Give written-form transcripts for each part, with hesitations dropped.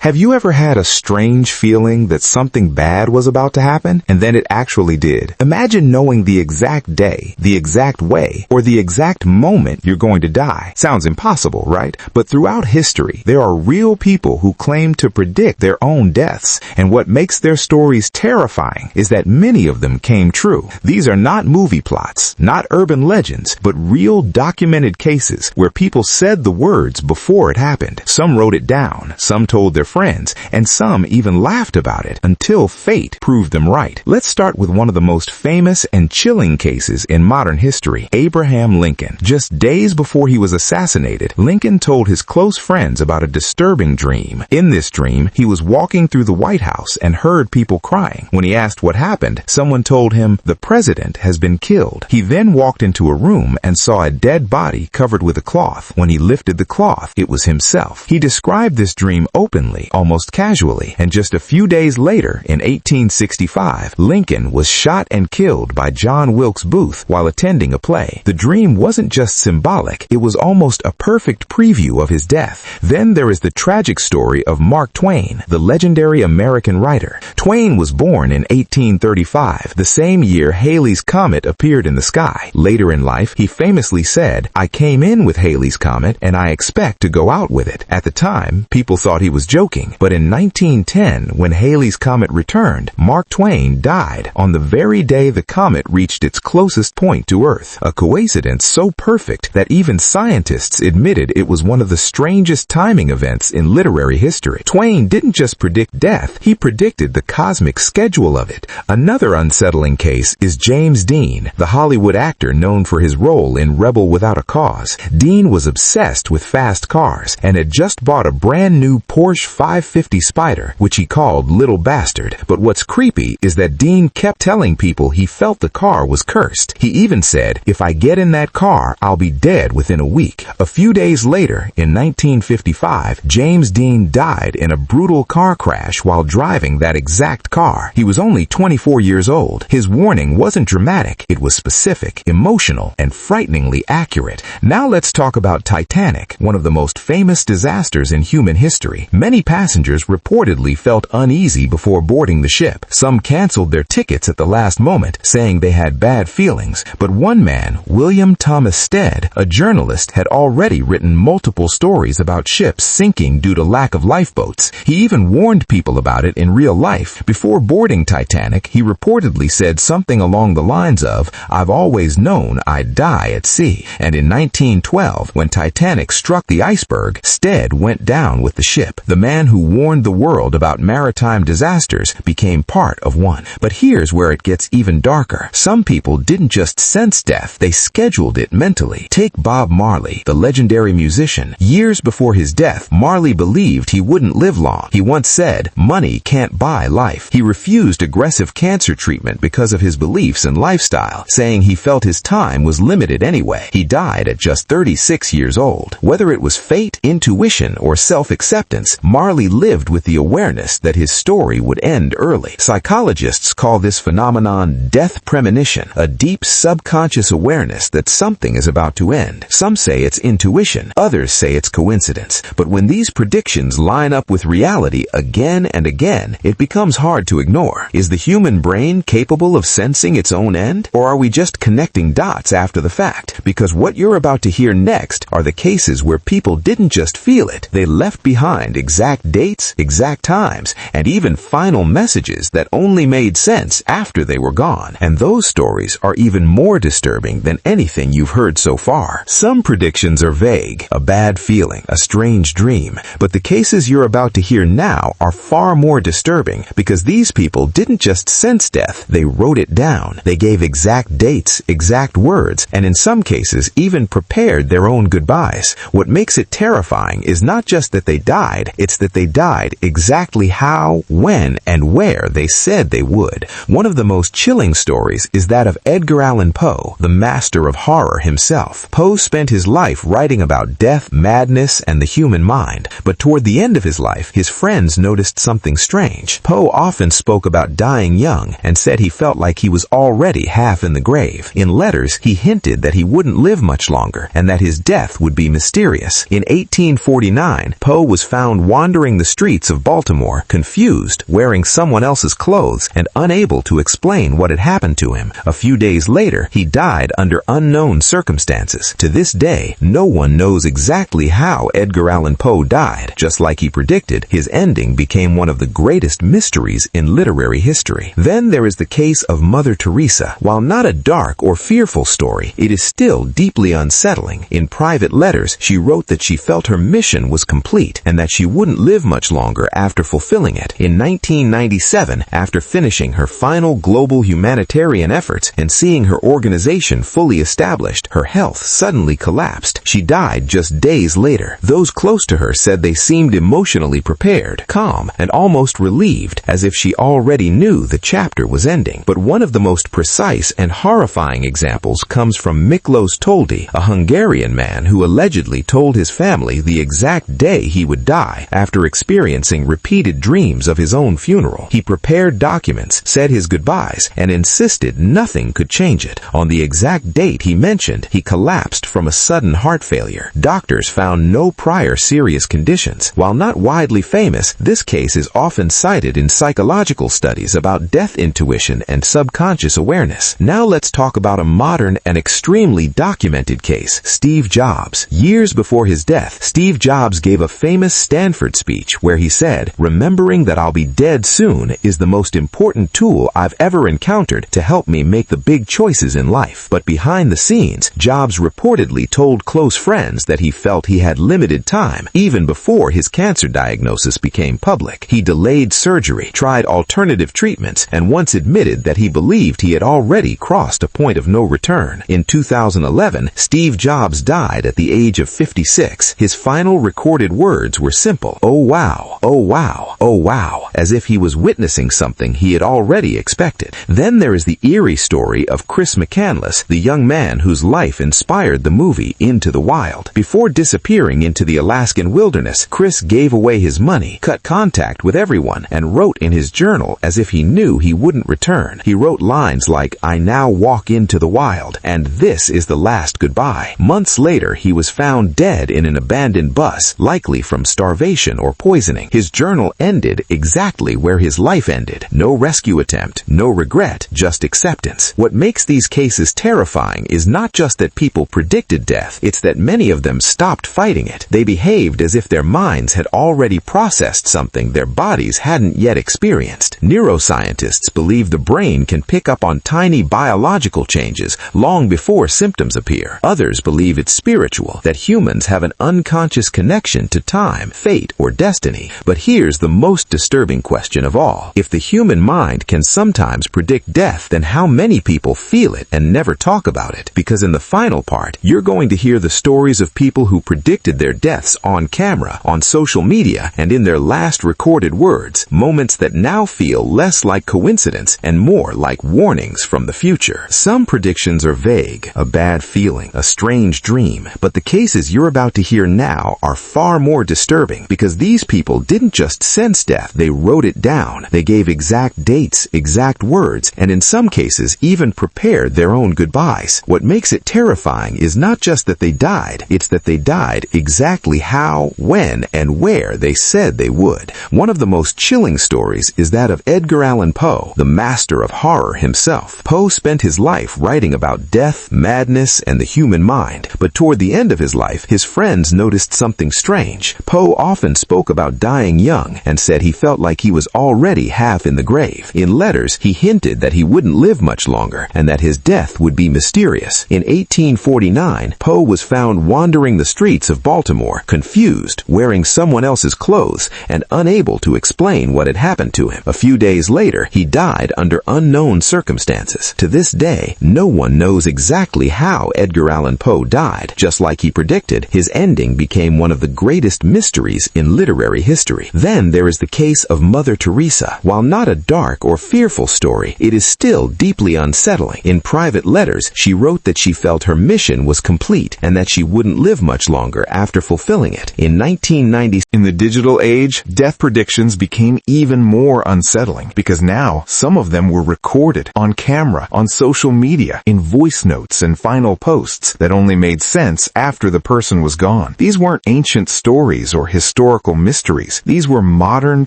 Have you ever had a strange feeling that something bad was about to happen, and then it actually did? Imagine knowing the exact day, the exact way, or the exact moment you're going to die. Sounds impossible, right? But throughout history, there are real people who claim to predict their own deaths, and what makes their stories terrifying is that many of them came true. These are not movie plots, not urban legends, but real documented cases where people said the words before it happened. Some wrote it down, some told their friends, and some even laughed about it until fate proved them right. Let's start with one of the most famous and chilling cases in modern history, Abraham Lincoln. Just days before he was assassinated, Lincoln told his close friends about a disturbing dream. In this dream, he was walking through the White House and heard people crying. When he asked what happened, someone told him, "The president has been killed." He then walked into a room and saw a dead body covered with a cloth. When he lifted the cloth, it was himself. He described this dream openly, almost casually, and just a few days later, in 1865, Lincoln was shot and killed by John Wilkes Booth while attending a play. The dream wasn't just symbolic, it was almost a perfect preview of his death. Then there is the tragic story of Mark Twain, the legendary American writer. Twain was born in 1835, the same year Halley's Comet appeared in the sky. Later in life, he famously said, "I came in with Halley's Comet, and I expect to go out with it." At the time, people thought he was joking, but in 1910, when Halley's Comet returned, Mark Twain died on the very day the comet reached its closest point to Earth. A coincidence so perfect that even scientists admitted it was one of the strangest timing events in literary history. Twain didn't just predict death, he predicted the cosmic schedule of it. Another unsettling case is James Dean, the Hollywood actor known for his role in Rebel Without a Cause. Dean was obsessed with fast cars and had just bought a brand new Porsche 550 Spider, which he called Little Bastard. But what's creepy is that Dean kept telling people he felt the car was cursed. He even said, "If I get in that car, I'll be dead within a week." A few days later, in 1955, James Dean died in a brutal car crash while driving that exact car. He was only 24 years old. His warning wasn't dramatic. It was specific, emotional, and frighteningly accurate. Now let's talk about Titanic, one of the most famous disasters in human history. Many passengers reportedly felt uneasy before boarding the ship. Some canceled their tickets at the last moment, saying they had bad feelings. But one man, William Thomas Stead, a journalist, had already written multiple stories about ships sinking due to lack of lifeboats. He even warned people about it in real life. Before boarding Titanic, he reportedly said something along the lines of, "I've always known I'd die at sea." And in 1912, when Titanic struck the iceberg, Stead went down with the ship. The man who warned the world about maritime disasters became part of one. But here's where it gets even darker. Some people didn't just sense death, they scheduled it mentally. Take Bob Marley, the legendary musician. Years before his death, Marley believed he wouldn't live long. He once said, "Money can't buy life." He refused aggressive cancer treatment because of his beliefs and lifestyle, saying he felt his time was limited anyway. He died at just 36 years old. Whether it was fate, intuition, or self-acceptance, Marley lived with the awareness that his story would end early. Psychologists call this phenomenon death premonition, a deep subconscious awareness that something is about to end. Some say it's intuition, others say it's coincidence. But when these predictions line up with reality again and again, it becomes hard to ignore. Is the human brain capable of sensing its own end? Or are we just connecting dots after the fact? Because what you're about to hear next are the cases where people didn't just feel it, they left behind exact dates, exact times, and even final messages that only made sense after they were gone. And those stories are even more disturbing than anything you've heard so far. Some predictions are vague, a bad feeling, a strange dream, but the cases you're about to hear now are far more disturbing because these people didn't just sense death, they wrote it down. They gave exact dates, exact words, and in some cases even prepared their own goodbyes. What makes it terrifying is not just that they died, it's that they died exactly how, when, and where they said they would. One of the most chilling stories is that of Edgar Allan Poe, the master of horror himself. Poe spent his life writing about death, madness, and the human mind, but toward the end of his life, his friends noticed something strange. Poe often spoke about dying young and said he felt like he was already half in the grave. In letters, he hinted that he wouldn't live much longer and that his death would be mysterious. In 1849, Poe was found wandering wandering the streets of Baltimore, confused, wearing someone else's clothes, and unable to explain what had happened to him. A few days later, he died under unknown circumstances. To this day, no one knows exactly how Edgar Allan Poe died. Just like he predicted, his ending became one of the greatest mysteries in literary history. Then there is the case of Mother Teresa. While not a dark or fearful story, it is still deeply unsettling. In private letters, she wrote that she felt her mission was complete and that she wouldn't live much longer after fulfilling it. In 1997, after finishing her final global humanitarian efforts and seeing her organization fully established, her health suddenly collapsed. She died just days later. Those close to her said they seemed emotionally prepared, calm, and almost relieved, as if she already knew the chapter was ending. But one of the most precise and horrifying examples comes from Miklos Toldi, a Hungarian man who allegedly told his family the exact day he would die after experiencing repeated dreams of his own funeral. He prepared documents, said his goodbyes, and insisted nothing could change it. On the exact date he mentioned, he collapsed from a sudden heart failure. Doctors found no prior serious conditions. While not widely famous, this case is often cited in psychological studies about death intuition and subconscious awareness. Now let's talk about a modern and extremely documented case, Steve Jobs. Years before his death, Steve Jobs gave a famous Stanford speech where he said, "Remembering that I'll be dead soon is the most important tool I've ever encountered to help me make the big choices in life." But behind the scenes, Jobs reportedly told close friends that he felt he had limited time, even before his cancer diagnosis became public. He delayed surgery, tried alternative treatments, and once admitted that he believed he had already crossed a point of no return. In 2011, Steve Jobs died at the age of 56. His final recorded words were simple, "Oh wow, oh wow, oh wow," as if he was witnessing something he had already expected. Then there is the eerie story of Chris McCandless, the young man whose life inspired the movie Into the Wild. Before disappearing into the Alaskan wilderness, Chris gave away his money, cut contact with everyone, and wrote in his journal as if he knew he wouldn't return. He wrote lines like, "I now walk into the wild, and this is the last goodbye." Months later, he was found dead in an abandoned bus, likely from starvation or poisoning. His journal ended exactly where his life ended. No rescue attempt, no regret, just acceptance. What makes these cases terrifying is not just that people predicted death, it's that many of them stopped fighting it. They behaved as if their minds had already processed something their bodies hadn't yet experienced. Neuroscientists believe the brain can pick up on tiny biological changes long before symptoms appear. Others believe it's spiritual, that humans have an unconscious connection to time, fate, or destiny. But here's the most disturbing question of all. If the human mind can sometimes predict death, then how many people feel it and never talk about it? Because in the final part, you're going to hear the stories of people who predicted their deaths on camera, on social media, and in their last recorded words, moments that now feel less like coincidence and more like warnings from the future. Some predictions are vague, a bad feeling, a strange dream, but the cases you're about to hear now are far more disturbing because these people didn't just sense death, they wrote it down. They gave exact dates, exact words, and in some cases even prepared their own goodbyes. What makes it terrifying is not just that they died, it's that they died exactly how, when, and where they said they would. One of the most chilling stories is that of Edgar Allan Poe, the master of horror himself. Poe spent his life writing about death, madness, and the human mind, but toward the end of his life, his friends noticed something strange. Poe often spoke about dying young and said he felt like he was already half in the grave. In letters, he hinted that he wouldn't live much longer and that his death would be mysterious. In 1849, Poe was found wandering the streets of Baltimore, confused, wearing someone else's clothes, and unable to explain what had happened to him. A few days later, he died under unknown circumstances. To this day, no one knows exactly how Edgar Allan Poe died. Just like he predicted, his ending became one of the greatest mysteries in literary history. Then there is the case of Mother Teresa. While not a dark or fearful story, it is still deeply unsettling. In private letters, she wrote that she felt her mission was complete and that she wouldn't live much longer after fulfilling it. In 1990, in the digital age, death predictions became even more unsettling. unsettling, because now some of them were recorded on camera, on social media, in voice notes and final posts that only made sense after the person was gone. These weren't ancient stories or historical mysteries. These were modern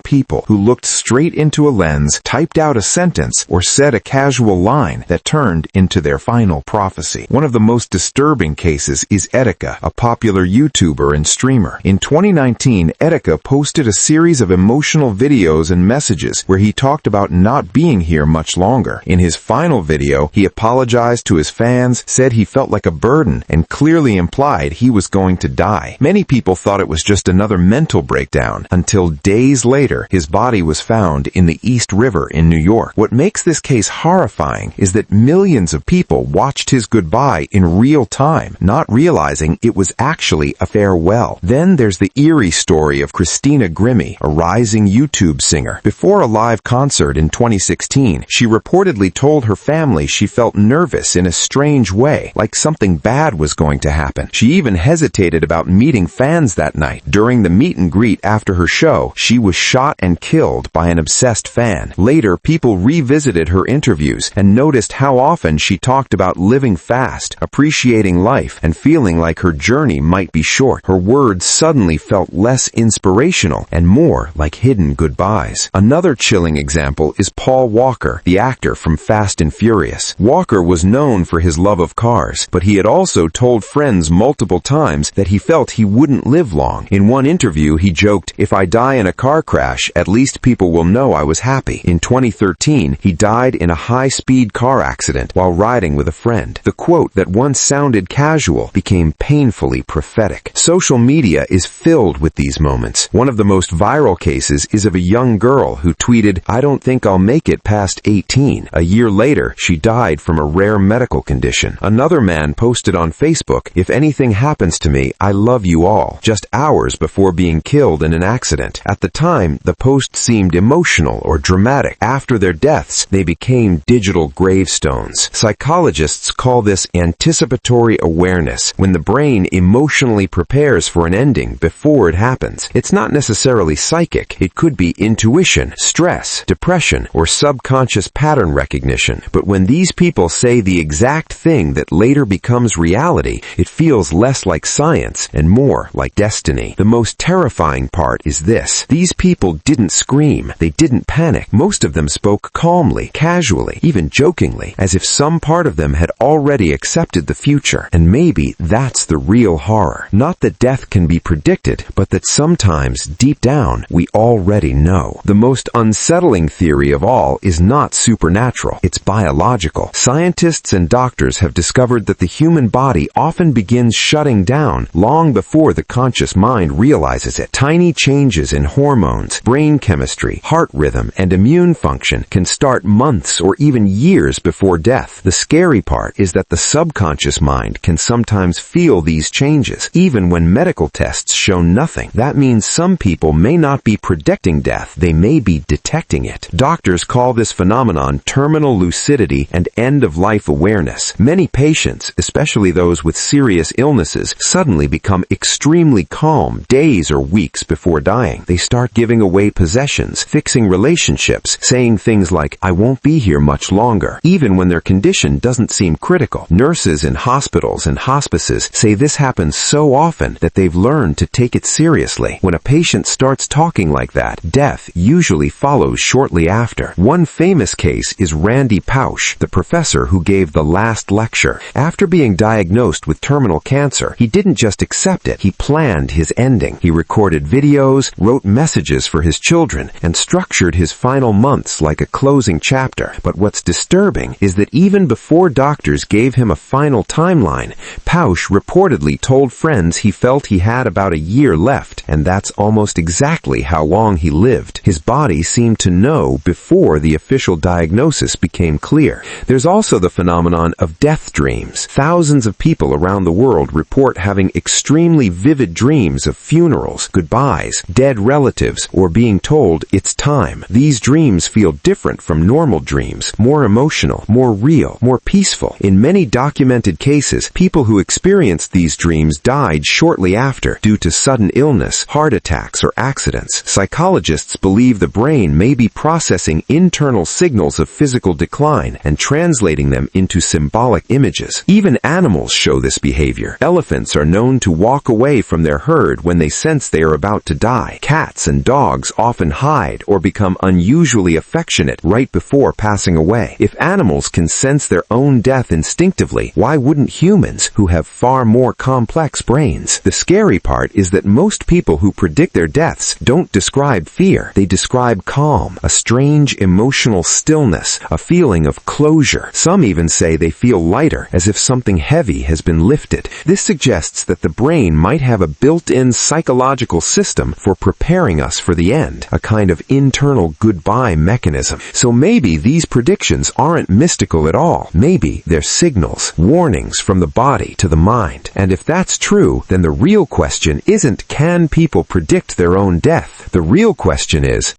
people who looked straight into a lens, typed out a sentence, or said a casual line that turned into their final prophecy. One of the most disturbing cases is Etika, a popular YouTuber and streamer. In 2019, Etika posted a series of emotional videos and messages where he talked about not being here much longer. In his final video, he apologized to his fans, said he felt like a burden, and clearly implied he was going to die. Many people thought it was just another mental breakdown, until days later, his body was found in the East River in New York. What makes this case horrifying is that millions of people watched his goodbye in real time, not realizing it was actually a farewell. Then there's the eerie story of Christina Grimmie, a rising YouTube singer. Before a live concert in 2016, she reportedly told her family she felt nervous in a strange way, like something bad was going to happen. She even hesitated about meeting fans that night. During the meet and greet after her show, she was shot and killed by an obsessed fan. Later, people revisited her interviews and noticed how often she talked about living fast, appreciating life, and feeling like her journey might be short. Her words suddenly felt less inspirational and more like hidden goodbyes. Another chilling example is Paul Walker, the actor from Fast and Furious. Walker was known for his love of cars, but he had also told friends multiple times that he felt he wouldn't live long. In one interview, he joked, "If I die in a car crash, at least people will know I was happy." In 2013, he died in a high-speed car accident while riding with a friend. The quote that once sounded casual became painfully prophetic. Social media is filled with these moments. One of the most viral cases is of a young girl who tweeted, "I don't think I'll make it past 18. A year later, she died from a rare medical condition. Another man posted on Facebook, "If anything happens to me, I love you all," just hours before being killed in an accident. At the time, the post seemed emotional or dramatic. After their deaths, they became digital gravestones. Psychologists call this anticipatory awareness, when the brain emotionally prepares for an ending before it happens. It's not necessarily psychic. It could be intuition, stress, depression, or subconscious pattern recognition. But when these people say the exact thing that later becomes reality, it feels less like science and more like destiny. The most terrifying part is this. These people didn't scream. They didn't panic. Most of them spoke calmly, casually, even jokingly, as if some part of them had already accepted the future. And maybe that's the real horror. Not that death can be predicted, but that sometimes, deep down, we already know. The most unsettling theory of all is not supernatural. It's biological. Scientists and doctors have discovered that the human body often begins shutting down long before the conscious mind realizes it. Tiny changes in hormones, brain chemistry, heart rhythm, and immune function can start months or even years before death. The scary part is that the subconscious mind can sometimes feel these changes, even when medical tests show nothing. That means some people may not be predicting death, they may be detecting it. Doctors call this phenomenon terminal lucidity and end-of-life awareness. Many patients, especially those with serious illnesses, suddenly become extremely calm days or weeks before dying. They start giving away possessions, fixing relationships, saying things like, "I won't be here much longer," even when their condition doesn't seem critical. Nurses in hospitals and hospices say this happens so often that they've learned to take it seriously. When a patient starts talking like that, death usually follows shortly after. One famous case is Randy Pausch, the professor who gave the last lecture. After being diagnosed with terminal cancer, he didn't just accept it, he planned his ending. He recorded videos, wrote messages for his children, and structured his final months like a closing chapter. But what's disturbing is that even before doctors gave him a final timeline, Pausch reportedly told friends he felt he had about a year left, and that's almost exactly how long he lived. His body seemed to know before the official diagnosis became clear. There's also the phenomenon of death dreams. Thousands of people around the world report having extremely vivid dreams of funerals, goodbyes, dead relatives, or being told it's time. These dreams feel different from normal dreams, more emotional, more real, more peaceful. In many documented cases, people who experienced these dreams died shortly after due to sudden illness, heart attacks, or accidents. Psychologists believe the brain brain may be processing internal signals of physical decline and translating them into symbolic images. Even animals show this behavior. Elephants are known to walk away from their herd when they sense they are about to die. Cats and dogs often hide or become unusually affectionate right before passing away. If animals can sense their own death instinctively, why wouldn't humans, who have far more complex brains? The scary part is that most people who predict their deaths don't describe fear. They describe calm, a strange emotional stillness, a feeling of closure. Some even say they feel lighter, as if something heavy has been lifted. This suggests that the brain might have a built-in psychological system for preparing us for the end, a kind of internal goodbye mechanism. So maybe these predictions aren't mystical at all. Maybe they're signals, warnings from the body to the mind. And if that's true, then the real question isn't, can people predict their own death? The real question is,